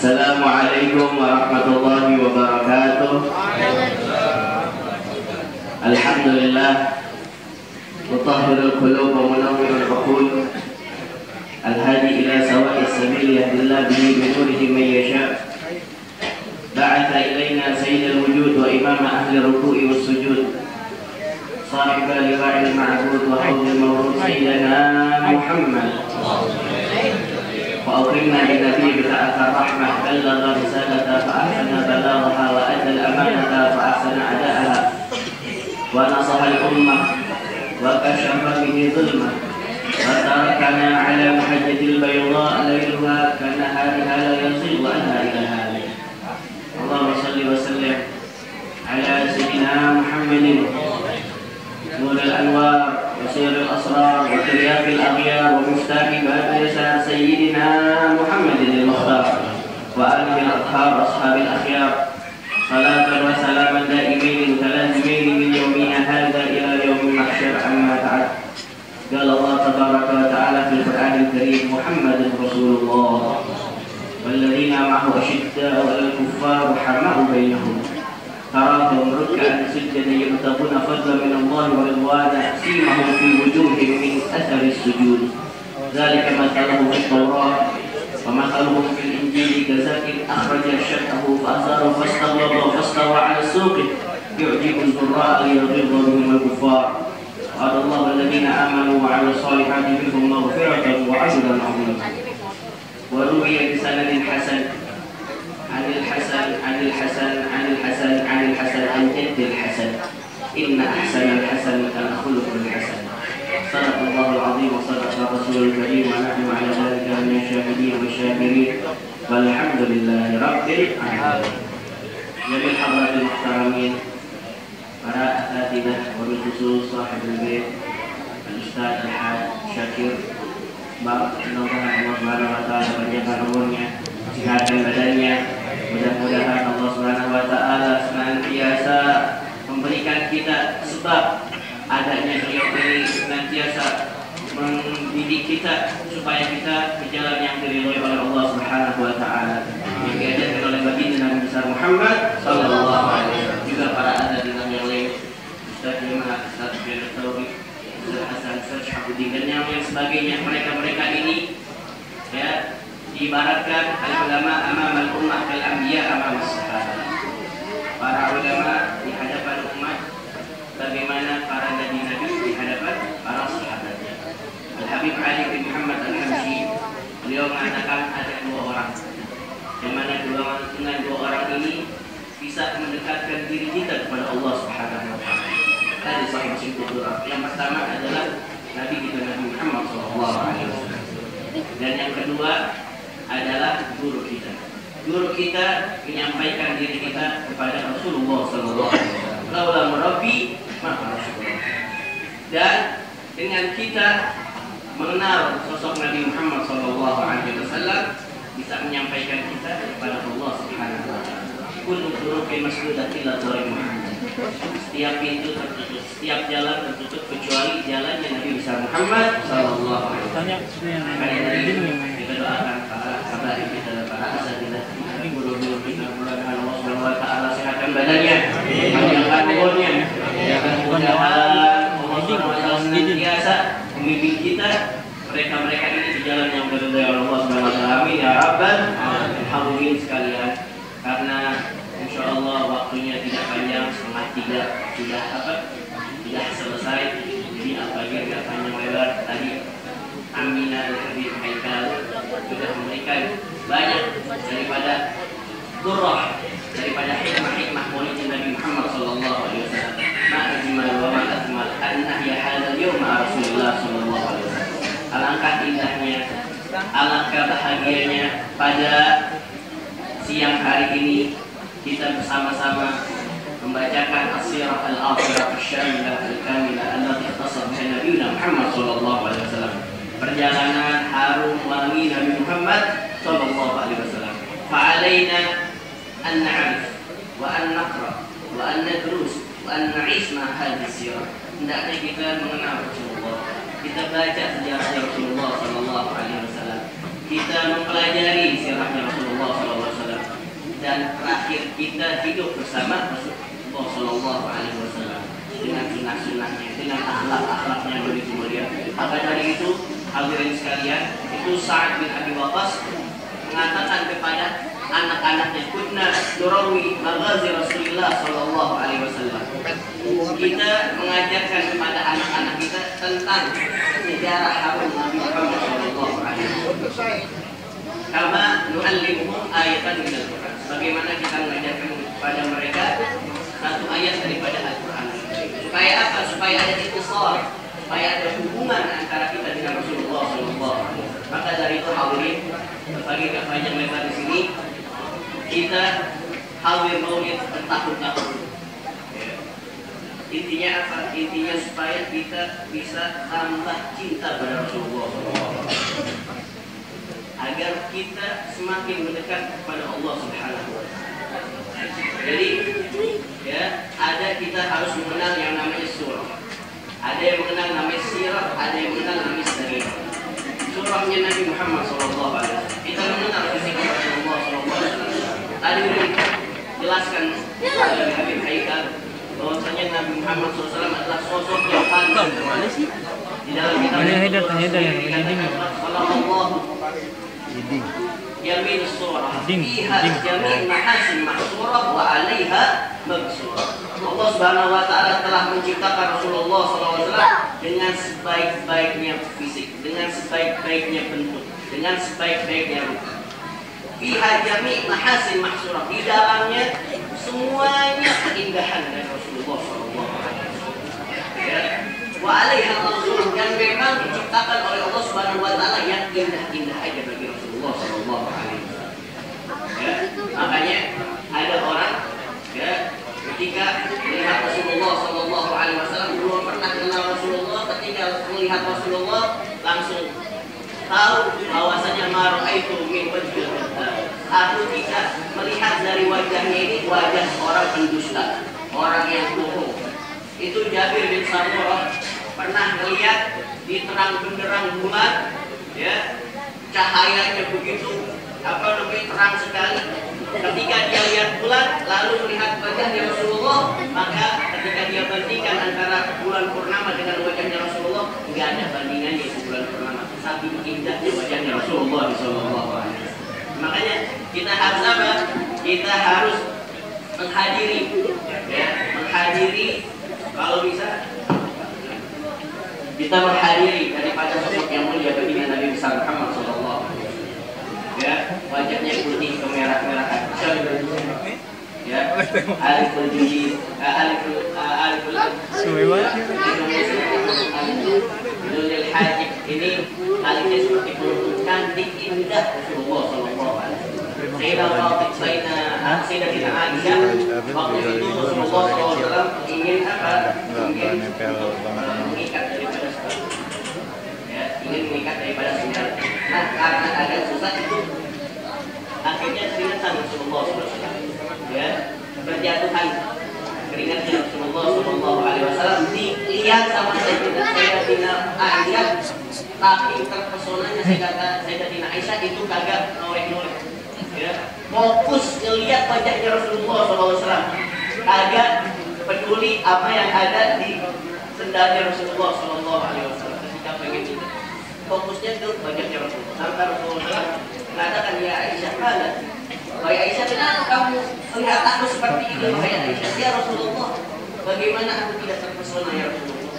Assalamualaikum warahmatullahi wabarakatuh. Alhamdulillah, mutahhirul qulub wa munawwirul uqul, al-hadi ila sawa'is sabil yahdillahu bihi bi nurihi man yasha. Ba'atha ilaina sayyidal wujud wa imama ahli ruku'i was sujud, sahibal liwa'il ma'bud wa hawlil mawrud sayyidina Muhammad. وأكرمنا بالنبي بتاعة الرحمة، بلغ رسالته فأحسن بلاغها وأدى الأمانة فأحسن أداءها ونصح الأمة وكشف به ظلمة وتركنا على محجة البيضاء ليلها كنهارها لا يزيغ عنها إلا هالك. اللهم صل وسلم على سيدنا محمد نور الأنوار وسير الأسرار وترياق الأغيار ومفتاح باب يسار سيدنا محمد المختار وآله الأطهار أصحاب الأخيار، صلاة وسلاما دائمين متلازمين من يومنا هذا إلى يوم المحشر. أما بعد، قال الله تبارك وتعالى في القرآن الكريم: محمد رسول الله والذين معه أشداء على الكفار رحماء بينهم تراهم ركعا سجدا يبتغون فضلا من الله ورضوانا سيماهم في وجوههم من اثر السجود ذلك مثلهم في التوراه ومثلهم في الانجيل كزرع اخرج شطه فازاره فاستغلظ فاستوى على السوق يعجب الزراء ليغيظ بهم الكفار. وعد الله الذين امنوا وعملوا الصالحات منهم مغفرة واجرا عظيما. وروي بسند حسن عن الحسن عن جد الحسن إن أحسن الحسن الخلق الحسن. صدق الله العظيم وصدق الرسول الكريم ونحن على ذلك من الشاهدين والشاكرين والحمد لله رب العالمين. Jami'il hadratil muhtaramin, para asatidzah wabil khusus sahibul bait Al-Ustaz Al-Haj Syakir, mudah-mudahan Allah Subhanahu wa taala panjangkan umurnya, sehatkan badannya. Mudah-mudahan Allah Subhanahu wa taala senantiasa memberikan kita sebab adanya beliau ini, senantiasa mendidik kita supaya kita berjalan yang diridhoi oleh Allah Subhanahu wa taala, yang diajarkan oleh baginda Nabi besar Muhammad sallallahu alaihi wasallam. Juga para asatidzah yang lain, Ustaz Jemaah, Ustaz Firdaus Taufiq, Ustaz Hasan, Ustaz Syafuddin dan yang sebagainya. Mereka ini ya diibaratkan al-ulama amam al-ummah kal-anbiya amam as-sahabah. Para ulama di hadapan umat bagaimana para nabi-nabi di hadapan para sahabatnya. Al-Habib Ali bin Muhammad Al-Hamshi, beliau mengatakan ada dua orang, yang mana dengan dua orang ini bisa mendekatkan diri kita kepada Allah Subhanahu wa taala. Tadi sahih Muslim. Yang pertama adalah Nabi kita Nabi Muhammad sallallahu alaihi wasallam. Dan yang kedua adalah guru kita. Guru kita menyampaikan diri kita kepada Rasulullah sallallahu alaihi wasallam. Laula murabbi maka Rasulullah. Dan dengan kita mengenal sosok Nabi Muhammad sallallahu alaihi wasallam bisa menyampaikan kita kepada Allah Subhanahu wa taala. Kullu turuqin masdudatin ila tariq Muhammad. Setiap pintu tertutup, setiap jalan tertutup kecuali jalannya Nabi besar Muhammad sallallahu alaihi wasallam. Kita doakan para sahabat kita dan para asatidzah guru-guru kita, mudah-mudahan Allah Subhanahu wa taala sehatkan badannya, panjangkan umurnya, mudah-mudahan Allah Subhanahu wa taala senantiasa membimbing kita mereka ini di jalan yang diridhai oleh Allah Subhanahu wa taala. Amin ya rabbal alamin sekalian. Karena insyaallah waktunya tidak panjang, 2:30 sudah selesai. Jadi apalagi tidak panjang lebar tadi Aminah Al-Habib Haikal sudah memberikan banyak daripada durrah, daripada hikmah-hikmah maulid Nabi Muhammad sallallahu alaihi wasallam. Ma'ajmal wa ma'akmal an ahya hadzal yawma Rasulullah sallallahu alaihi wasallam. Alangkah indahnya, alangkah bahagianya pada siang hari ini kita bersama-sama membacakan as-sirah al-akhirah asy-syamilah al-kamilah allati ikhtasara biha Nabi Muhammad sallallahu alaihi wasallam. Perjalanan harum wangi Nabi Muhammad sallallahu alaihi wasallam. Fa'alaina an na'rif wa an naqra wa an nadrus wa an na'ish ma hadhihi sirah. Hendaknya kita mengenal Rasulullah, kita baca sejarah Rasulullah sallallahu alaihi wasallam, kita mempelajari sirahnya Rasulullah sallallahu alaihi wasallam. dan terakhir kita hidup bersama Rasulullah Shallallahu Alaihi Wasallam dengan sunnah-sunnahnya, dengan akhlak-akhlaknya yang begitu mulia. Maka dari itu, hadirin sekalian, itu Sa'ad bin Abi Waqqas mengatakan kepada anak-anaknya, kunna nurawi maghazi Rasulullah Shallallahu Alaihi Wasallam. Kita mengajarkan kepada anak-anak kita tentang sejarah harum Nabi Muhammad Shallallahu Alaihi Wasallam. Kama nu'allimuhum ayatan min al-Quran. Bagaimana kita mengajarkan kepada mereka satu ayat daripada Al-Quran. Supaya apa? Supaya ada ittisal, supaya ada hubungan antara kita dengan Rasulullah Shallallahu Alaihi Wasallam. Maka dari itu hadirin, bagi banyak mereka di sini, kita hadir maulid bertahun-tahun. Intinya apa? Intinya supaya kita bisa tambah cinta pada Rasulullah SAW, agar kita semakin mendekat kepada Allah Subhanahu wa Ta'ala. Jadi, ya, ada kita harus mengenal yang namanya surah. Ada yang mengenal namanya sirah, ada yang mengenal namanya sejarah. Surahnya Nabi Muhammad SAW. Kita mengenal sisi Rasulullah SAW. Tadi sudah dijelaskan oleh Habib Haikal bahwasanya Nabi Muhammad SAW adalah sosok yang paling di dalam kitab Yamin surah fiha jami' mahasin mahsurah wa 'alaiha magsurah. Allah Subhanahu wa Ta'ala telah menciptakan Rasulullah SAW dengan sebaik-baiknya fisik, dengan sebaik-baiknya bentuk, dengan sebaik-baiknya rupa. Fiha jami' mahasin mahsurah, di dalamnya semuanya keindahan dari Rasulullah SAW. Ya. Wa 'alaiha magsurah, dan memang diciptakan oleh Allah Subhanahu wa Ta'ala yang indah-indah aja bagi Rasulullah SAW. Ya. Makanya ada orang, ya, ketika melihat Rasulullah SAW belum pernah kenal Rasulullah, ketika melihat Rasulullah langsung tahu bahwasanya mar'aitu min wajhil kadzdzab. Aku tidak melihat dari wajahnya ini wajah orang pendusta, orang yang bohong. Itu Jabir bin Samurah pernah melihat di terang benderang bulan, ya, cahayanya begitu terang sekali. Ketika dia lihat bulan lalu melihat wajahnya Rasulullah, maka ketika dia bandingkan antara bulan purnama dengan wajahnya Rasulullah, nggak ada bandingannya itu bulan purnama. Saking indahnya wajahnya Rasulullah SAW. Makanya kita harus apa? Kita harus menghadiri, ya, menghadiri, kalau bisa kita menghadiri daripada sosok yang mulia baginda Nabi besar Muhammad SAW. Ya, wajahnya putih kemerah-merahan, ya, aliful judi, aliful Nuril Hajib, ini alifnya seperti peluru, cantik indah Rasulullah SAW. Sayyidatina Aisyah waktu itu Rasulullah SAW ingin apa? Ingin mengikat daripada sebab, ya, ingin mengikat daripada sebab. Nah, karena ada susah itu, akhirnya keringetan Rasulullah SAW, ya, berjatuhan keringatnya Rasulullah SAW dilihat sama Sayyidatina Aisyah, tapi terpesonanya Sayyidatina Aisyah itu kagak noleh-noleh, ya, fokus ngelihat wajahnya Rasulullah SAW, kagak peduli apa yang ada di sendalnya Rasulullah SAW. Ketika pengen itu fokusnya ke wajahnya Rasulullah. Sampai Rasulullah mengatakan, ya Aisyah, mana? Wahai Aisyah, kenapa kamu melihat aku seperti ini? Wahai Aisyah, ya Rasulullah, bagaimana aku tidak terpesona ya Rasulullah?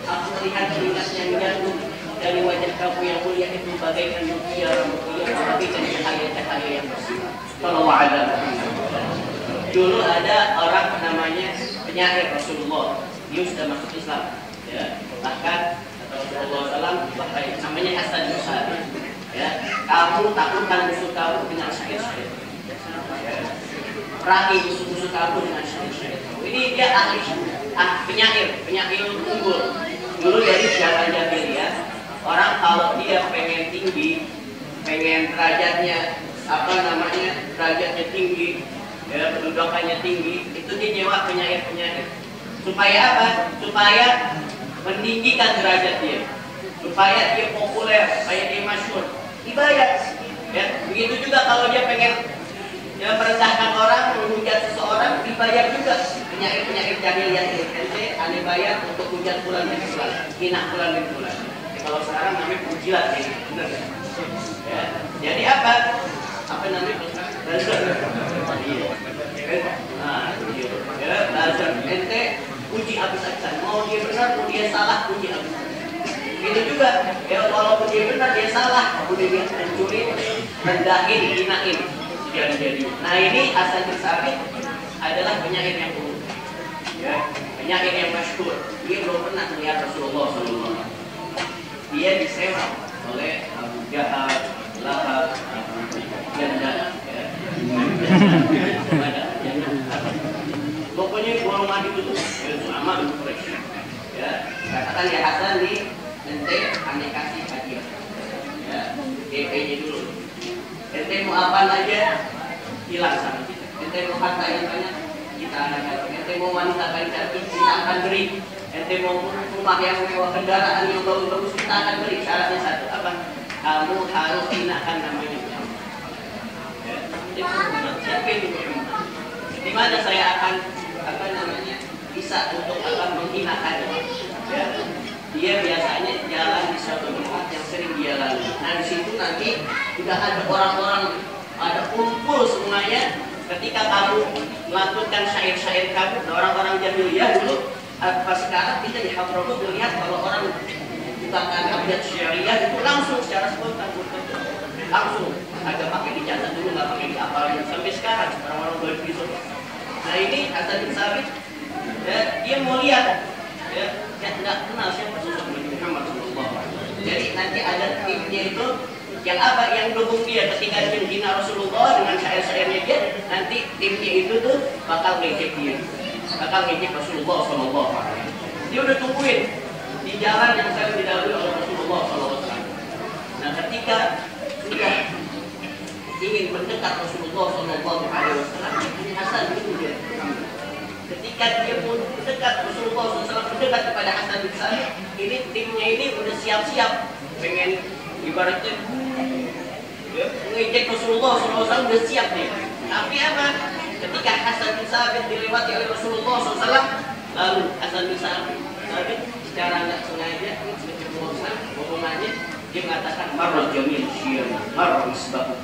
Aku melihat keringatnya yang jatuh dari wajah kamu yang mulia itu bagaikan mutiara, bagaikan cahaya-cahaya yang bersinar. Sallallahu alaihi wasallam. Dulu ada orang namanya penyair Rasulullah, dia sudah masuk Islam, ya. Bahkan Rasulullah SAW namanya Hasan bin Sabit, ya, kamu taklukkan musuh kamu dengan syair-syair, ya. Perangi musuh-musuh kamu dengan syair-syair. Ini dia ahli penyair unggul. Dulu dari zaman jahiliyah, orang kalau dia pengen tinggi, pengen derajatnya derajatnya tinggi, ya, kedudukannya tinggi, itu dia nyewa penyair-penyair. Supaya apa? Supaya meninggikan derajat dia, supaya dia populer, supaya dia masyhur, dibayar. Ya, begitu juga kalau dia pengen ya merendahkan orang, menghujat seseorang, dibayar juga. Penyakit jahiliyah ente aneh bayar untuk hujat bulan dan bulan, hina bulan dan bulan. Kalau sekarang namanya pujilat ini, benar ya? Ya. Jadi apa? Apa namanya? Buzzer. Nah, ya, buzzer. Ente puji habis-habisan. Mau dia benar, mau dia salah, puji habis-habisan. Itu juga, ya walaupun dia benar, dia salah, udah dia mencuri, rendahin, hinain. Jadi. Nah ini Hasan bin Sabit adalah penyakit yang buruk, ya, penyakit yang masyhur. Dia belum pernah melihat Rasulullah SAW. Dia disewa oleh Abu Jahal, Lahab, Janda, ya. Pokoknya golongan itu sama Quraisy. Ya, katakan ya Hasan nih, ente aneh kasih hadiah. Ya, DP-nya dulu. Ente mau apa aja hilang sama kita. Ente mau harta yang banyak kita akan kasih. Ente mau wanita yang cantik kita akan beri. Ente mau rumah yang mewah, kendaraan yang bagus-bagus kita akan beri. Syaratnya satu apa? Kamu harus hinakan namanya Muhammad. Ya, siapa itu Muhammad? Di mana saya akan apa namanya bisa untuk akan menghinakannya? Ya. Dia biasanya jalan di suatu tempat yang sering dia lalui. Nah di situ nanti sudah ada orang-orang, ada kumpul semuanya. Ketika kamu melantunkan syair-syair kamu, orang-orang jahiliyah dulu, pas sekarang kita di Hadramut melihat kalau orang bukakan abjad syariah itu langsung secara spontan, langsung ada pakai dicatat dulu, nggak pakai diapalin sampai sekarang orang-orang berbisa. Nah ini Hasan bin Sabit, ya, dia mau lihat. Ya, nggak kenal siapa sosok Nabi Muhammad SAW. Jadi nanti ada timnya itu yang apa yang dukung dia ketika dia menghina Rasulullah dengan syair-syairnya dia, nanti timnya itu tuh bakal ngejek dia, bakal ngejek Rasulullah SAW. Dia udah tungguin di jalan yang selalu dilalui oleh Rasulullah SAW. Nah ketika sudah ingin mendekat Rasulullah SAW, Hasan itu dia. Ketika dia pun mendekat Rasulullah SAW, mendekat kepada Hasan bin Sabit, ini timnya ini udah siap-siap pengen ibaratnya mengejek Rasulullah SAW, udah siap nih. Tapi apa? Ketika Hasan bin Sabit dilewati oleh Rasulullah SAW, lalu Hasan bin Sabit secara nggak sengaja bohongannya dia mengatakan marra jamil syiyam marra misbah,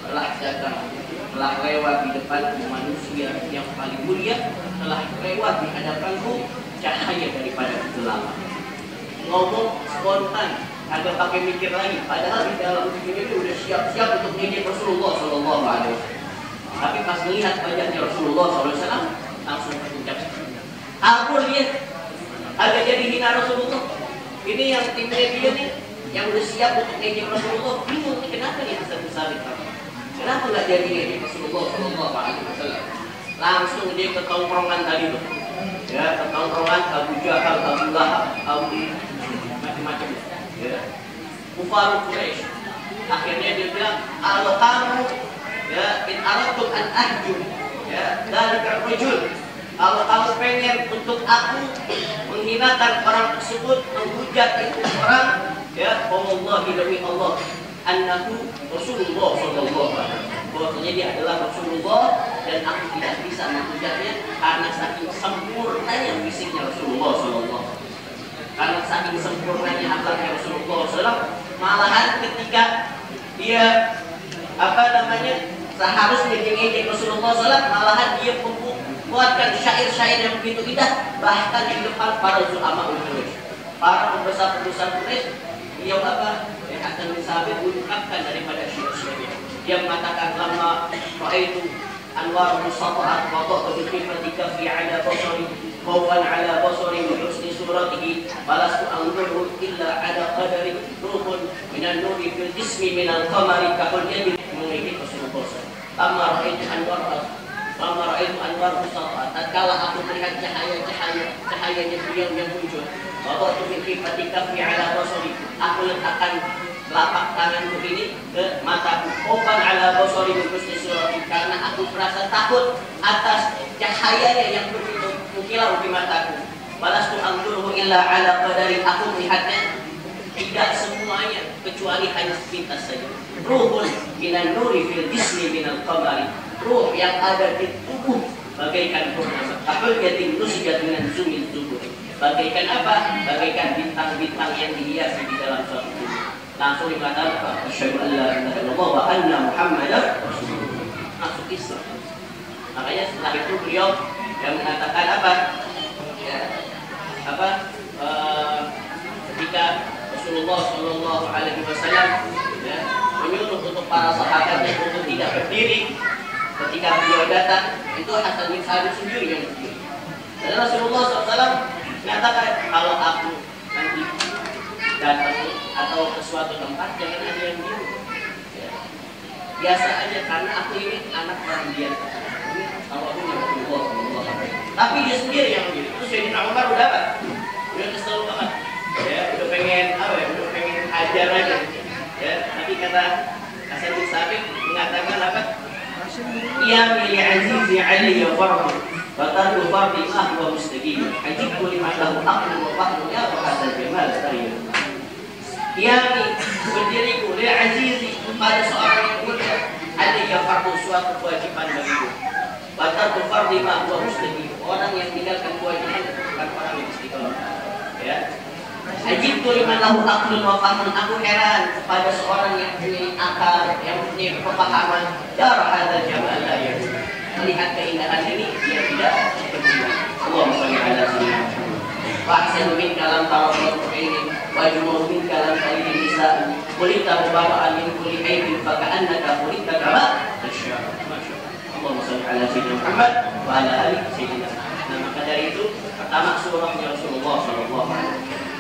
telah datang, telah lewat di depan manusia yang paling mulia, telah lewat di hadapanku cahaya daripada kegelapan. Ngomong spontan, agak pakai mikir lagi, padahal di dalam dirinya itu udah siap-siap untuk ngejek Rasulullah SAW. Tapi pas melihat wajahnya Rasulullah SAW, langsung terucap, ampun dia, agak jadi hina Rasulullah. Ini yang timnya dia nih, yang udah siap untuk ngejek Rasulullah, bingung nih kenapa nih Hasan bin Sabit? Kenapa nggak jadi ngejek Rasulullah SAW? Langsung dia ke tongkrongan tadi tuh, ya, ke tongkrongan Abu Jahal, Abu Lahab, macam-macam, ya, Kufar Quraisy. Akhirnya dia bilang, kalau kamu, ya, in aratum an ahjum, ya, dari rajul, kalau kamu pengen untuk aku menghinakan orang tersebut, menghujat itu orang, ya, wallahi demi Allah, annahu Rasulullah sallallahu alaihi wasallam. Bahwasanya dia adalah Rasulullah dan aku tidak bisa menghujatnya karena saking sempurnanya fisiknya Rasulullah sallallahu alaihi wasallam. Karena saking sempurnanya akhlaknya Rasulullah SAW, malahan ketika dia apa namanya seharusnya ngejek Rasulullah SAW, malahan dia membuatkan syair-syair yang begitu indah, bahkan di depan para ulama Quraisy, para pembesar-pembesar Quraisy. Dia apa? Hasan bin Sabit mengungkapkan daripada syair-syairnya. Dia mengatakan, lama ra'aitu anwar musafa'at wa ta'tu bi khifatika fi 'ala basari khawfan 'ala basari min husni suratihi balastu anzuru illa 'ala qadari ruhun minan nuri fil jismi minal qamari kahul yadi mengikuti Rasulullah. Lama ra'aitu anwar musafa'at, tatkala aku melihat cahayanya beliau yang muncul, wa ta'tu bi khifatika fi 'ala basari, aku letakkan telapak tanganku ini ke mataku, khawfan 'ala basari min husni suratihi, karena aku merasa takut atas cahayanya yang begitu mengkilau di mataku. Balastu anzuru illa 'ala qadari, aku melihatnya tidak semuanya kecuali hanya sepintas saja. Ruhun minan nuri fil jismi minal qamari, ruh yang ada di tubuh bagaikan purnama. Tahul yatim nusikat dengan sumil tubuh. Bagaikan apa? Bagaikan bintang-bintang yang dihiasi di dalam suatu tubuh. Langsung dikatakan asyhadu an la ilaha illallah wa anna muhammadar rasulullah. Masuk Islam. Makanya setelah itu beliau yang mengatakan apa? Ya, apa? Ketika Rasulullah Shallallahu Alaihi Wasallam ya, menyuruh untuk para sahabatnya untuk tidak berdiri ketika beliau datang, itu Hasan bin Sabit sendiri yang berdiri. Dan Rasulullah SAW mengatakan kalau aku nanti datang atau ke suatu tempat jangan ada yang diri. Ya. Biasa aja karena aku ini anak orang biasa. Kalau aku Rasulullah SAW. Tapi dia sendiri yang berdiri. Terus Sayyidina Umar udah apa? Udah kesel banget. Ya, udah pengen apa ya? Udah pengen ajar aja. Ya, tapi kata Hasan bin Sabit mengatakan apa? Ya milih azizi alaiya fardu fatardu fardi ahwa mustaqim ajibtu liman lahu aqlu wa fahmu ya wa hadal jamal tariya. Ya berdiriku li azizi pada seorang yang mulia alaiya fardu suatu kewajiban bagiku fatardu fardi ahwa mustaqim orang yang tinggalkan kewajiban bukan orang yang istiqomah. Ya. Ajib liman lahu aqlun wa fahmun. Aku heran kepada seorang yang punya akal, yang punya pemahaman. Darah hadzal jamal la yaqul. Melihat keindahan ini dia tidak berdiri. Allahumma shalli ala sayyidina Muhammad. Wa ahsanu min kalam tawaffuq ini wa jumu'u min kalam qalil lisan. Qulita mubara'an min kulli aibin fa ka'annaka qulita kama tasya. Allahumma shalli ala sayyidina Muhammad wa ala ali sayyidina. Nah, maka dari itu pertama surahnya Rasulullah sallallahu alaihi wasallam.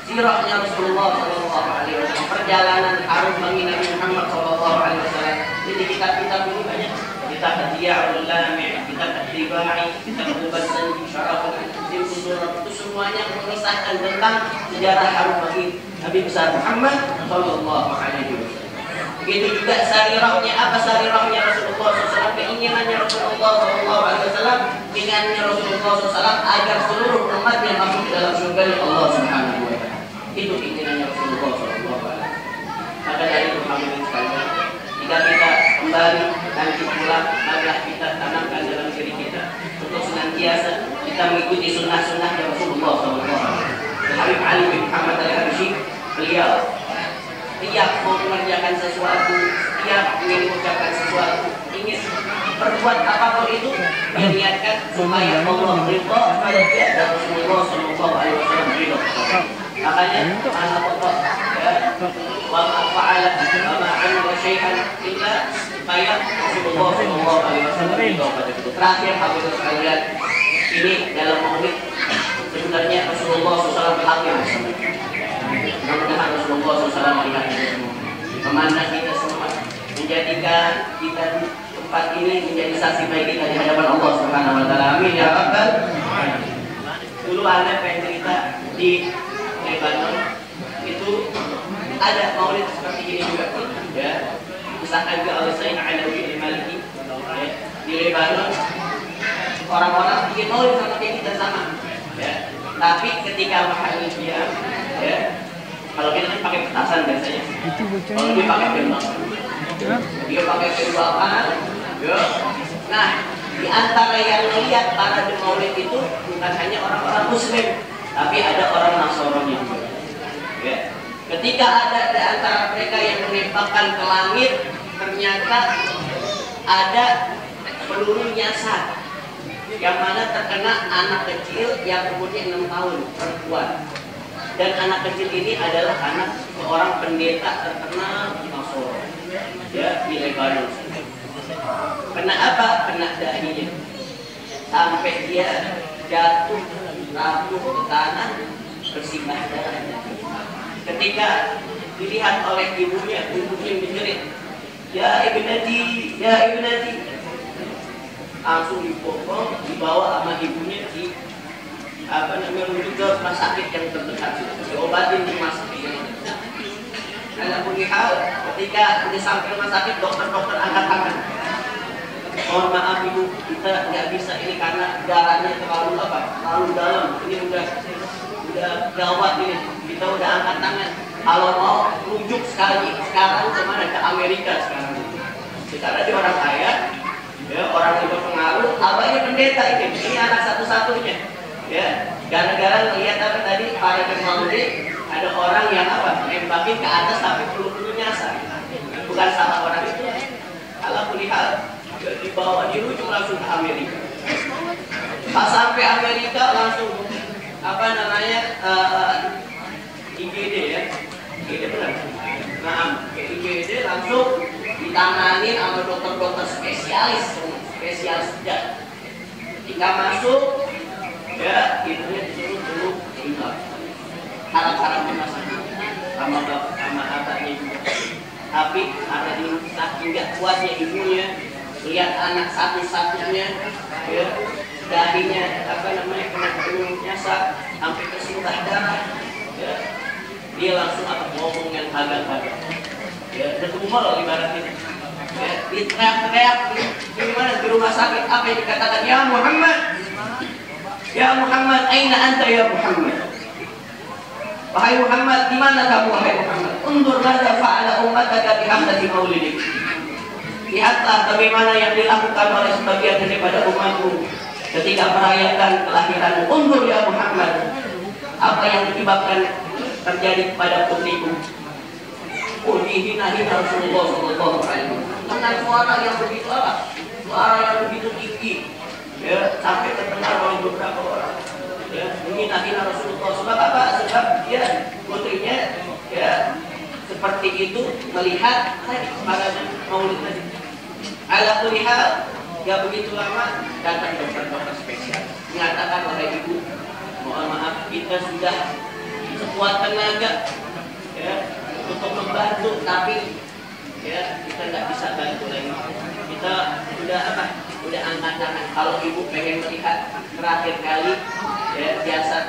Sirahnya Rasulullah Sallallahu Alaihi Wasallam, perjalanan arus bagi Nabi Muhammad Sallallahu Alaihi Wasallam. Jadi kitab-kitab ini banyak. Kitab Hadiahul Lami, kitab At-Tibai, kitab Al-Basan, Syaraful Azim, Surat, itu semuanya mengisahkan tentang sejarah arus bagi Nabi besar Muhammad Sallallahu Alaihi Wasallam. Begitu juga sarirahnya, apa sarirahnya Rasulullah SAW, keinginannya Rasulullah SAW, keinginannya Rasulullah SAW agar seluruh umat yang masuk dalam surga Allah Subhanahu Wa Taala. Itu keinginannya Rasulullah SAW. Maka dari itu hadirin sekalian, jika kita kembali nanti pulang, maka kita tanamkan dalam diri kita untuk senantiasa kita mengikuti sunnah-sunnah Rasulullah SAW. Habib Ali bin Muhammad Al-Habsyi, beliau tiap mau mengerjakan sesuatu, tiap ingin mengucapkan sesuatu, ingin berbuat apapun itu, dia niatkan supaya Allah ridha pada dia dan Rasulullah Sallallahu Alaihi Wasallam ridha. Makanya anak Allah ya, wa fa'ala wa ma'amila syai'an illa supaya Rasulullah Sallallahu Alaihi Wasallam ridha pada itu. Terakhir hadirin sekalian, ini dalam maulid sebenarnya Rasulullah SAW hakim. Mudah-mudahan Rasulullah SAW melihat kita semua, memandang kita semua, menjadikan kita di tempat ini menjadi saksi baik kita di hadapan Allah Subhanahu Wa Taala. Amin ya Rabbal Alamin. Dulu ada pengen cerita di Lebanon itu ada maulid seperti ini juga, ya. Usahakan juga oleh Sayyid Alawi Al-Maliki ya. Di Lebanon orang-orang bikin maulid sama kayak kita sama, ya. Tapi ketika mahal dia, ya. Kalau kita kan pakai petasan biasanya, kalau dia pakai tembakan, dia pakai tembakan, ya. Nah, di antara yang melihat para maulid itu bukan hanya orang-orang Muslim, tapi ada orang Nasrani juga. Ya. Ketika ada di antara mereka yang menembakkan ke langit, ternyata ada peluru nyasar, yang mana terkena anak kecil yang umurnya 6 tahun, perempuan. Dan anak kecil ini adalah anak seorang pendeta terkenal di Masor, ya, di Lebanon. Kena apa? Kena dahinya. Sampai dia jatuh rapuh ke tanah, bersimbah darah. Ketika dilihat oleh ibunya menjerit, ya ibnati, ya ibnati. Langsung dipotong, dibawa sama ibunya di menuju ke rumah sakit yang terdekat, diobatin di rumah sakit yang terdekat. Ada hal ketika sampai rumah sakit, dokter-dokter angkat tangan. Mohon maaf ibu, kita nggak bisa ini karena darahnya terlalu dalam. Ini udah gawat ini. Kita udah angkat tangan. Kalau mau rujuk sekarang kemana? Ke Amerika sekarang. Karena dia orang kaya, ya, pendeta ini anak satu-satunya. Ya, gara-gara melihat apa tadi para maulid, ada orang yang apa nembakin ke atas tapi peluru nyasar. Bukan salah orang itu. Kalau kulihat dibawa dirujuk langsung ke Amerika. Pas sampai Amerika langsung apa namanya IGD ya, IGD benar. Nah, IGD langsung ditangani sama dokter-dokter spesialis ya. Jika masuk ya ibunya disuruh dulu tinggal harap-harap masuk sama bapak sama abahnya juga. Tapi karena saking nggak kuatnya ibunya lihat anak satu-satunya ya dahinya apa namanya kena peluru nyasar sampai kesudah darah ya, dia langsung apa ngomong yang agak-agak ya bergumul ibaratnya ya, diteriak-teriak di mana di rumah sakit apa yang dikatakan ya Muhammad aina anta ya Muhammad, wahai Muhammad di mana kamu wahai Muhammad, undur madza fa'ala ummataka bi hamdati maulidik, lihatlah bagaimana yang dilakukan oleh sebagian daripada umatmu ketika merayakan kelahiranmu. Undur ya Muhammad, apa yang menyebabkan terjadi kepada putriku. Oh, dihina-hina Rasulullah SAW dengan suara yang begitu apa? Suara yang begitu tinggi, ya, sampai terdengar oleh beberapa orang. Ya, menghina-hina Rasulullah. Sebab apa? Sebab dia putrinya ya seperti itu melihat tadi pada maulid tadi. Ala kulli hal, ya begitu lama datang dokter-dokter spesial mengatakan wahai ibu, mohon maaf kita sudah sekuat tenaga ya untuk membantu, tapi ya kita nggak bisa bantu lagi. Kita udah apa? Udah angkat tangan. Kalau ibu pengen melihat terakhir kali ya jasad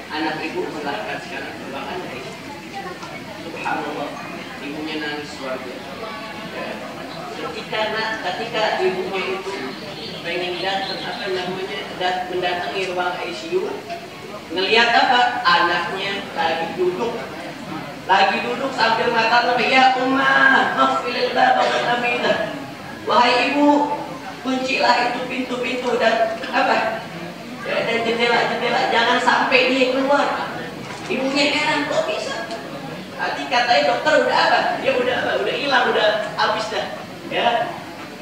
anak ibu melahirkan sekarang terbangkan dari subhanallah, ibunya nangis luar biasa. Ya. Ketika ibunya itu pengen datang apa namanya mendatangi ruang ICU, ngelihat apa anaknya lagi duduk sambil mengatakan ya ummah maghfiril baba wa aminah, wahai ibu kuncilah itu pintu-pintu dan apa ya, dan jendela-jendela, jangan sampai dia keluar. Ibunya heran kok bisa. Tadi katanya dokter udah apa? Dia udah hilang, udah habis dah. Ya,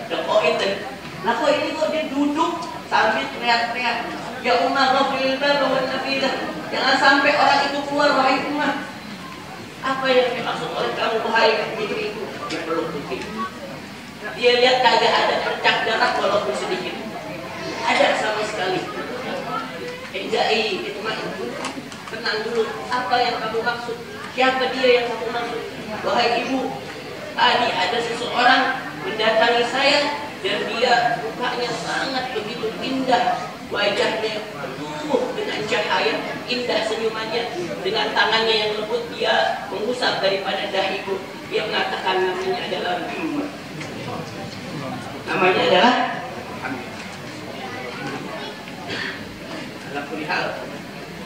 udah koin deh. Nah kok ini kok dia duduk sambil teriak-teriak ya ummah maghfiril baba wa aminah, jangan sampai orang itu keluar wahai ummah. Apa yang dimaksud oleh kamu wahai putriku? Dia peluk putri. Dia lihat kagak ada bercak darah walaupun sedikit. Ada sama sekali. Enjai, itu mah ibu. Tenang dulu. Apa yang kamu maksud? Siapa dia yang kamu maksud? Wahai ibu, tadi ada seseorang mendatangi saya dan dia mukanya sangat begitu indah, wajahnya penuh dengan cahaya, indah senyumannya, dengan tangannya yang lembut dia mengusap daripada dahiku. Dia mengatakan namanya adalah Muhammad. Namanya adalah Muhammad.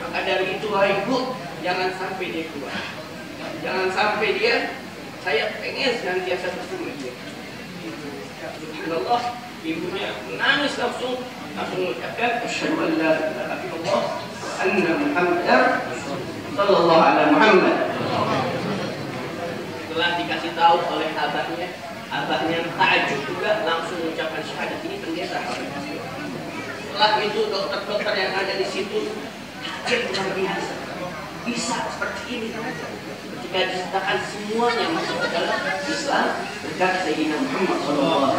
Maka dari itu wahai ibu, jangan sampai dia keluar. Jangan sampai dia, saya pengen senantiasa bersama dia. Subhanallah, ibunya menangis langsung mengucapkan asyhadu an la ilaha illallah wa anna Muhammadar sallallahu alaihi Muhammad. Setelah dikasih tahu oleh abahnya takjub juga langsung mengucapkan syahadat, ini pendeta. Setelah itu dokter-dokter yang ada di situ kaget luar biasa, bisa seperti ini jika diceritakan semuanya masuk ke dalam Islam berkat Sayyidina Muhammad SAW.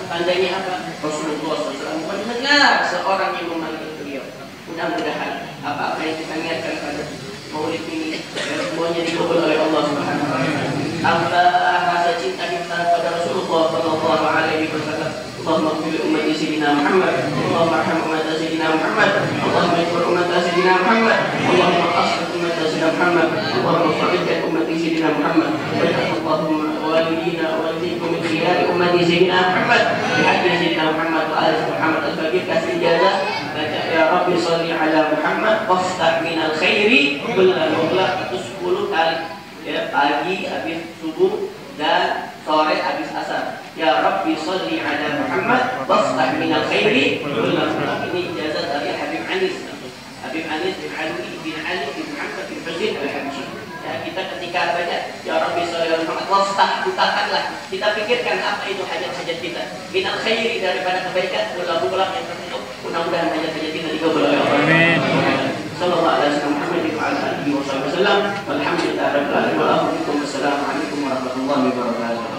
Tandanya apa? Rasulullah SAW mendengar seorang yang memanggil beliau. Mudah-mudahan apa yang kita niatkan pada maulid ini semuanya dikabul oleh Allah Subhanahu wa taala. Tambah rasa cinta kita pada Rasulullah sallallahu alaihi wasallam. Allahumma ighfir ummati sayyidina Muhammad, Allahumma arham ummati sayyidina Muhammad, Allahumma ighfir ummati sayyidina Muhammad, Allahumma aslih ummati sayyidina Muhammad, Allahumma farij ummati sayyidina Muhammad, Allahumma walidina walidikum min khiyari ummati sayyidina Muhammad, bihaqi sayyidina Muhammad wa ali Muhammad al-Baqir kasih ijazah baca ya Rabbi sholli ala Muhammad waftah minal khairi kullal mughla itu 10 kali. Ya, pagi habis subuh dan sore habis asar. Ya Rabbi sholli ala Muhammad waslah minal khairi kullahu. Ini ijazah dari Habib Anis bin Ali bin Muhammad bin Husain al-Habsyi. Ya, kita ketika baca ya Rabbi sholli ala Muhammad waslah, bukakanlah, kita pikirkan apa itu hajat-hajat kita. Minal khairi, daripada kebaikan, kullahu yang tertutup. Mudah-mudahan hajat-hajat kita dikabul oleh Allah. Amin. Sallallahu alaihi wasallam. Alhamdulillah rabbil alamin. Wassalamualaikum warahmatullahi wabarakatuh.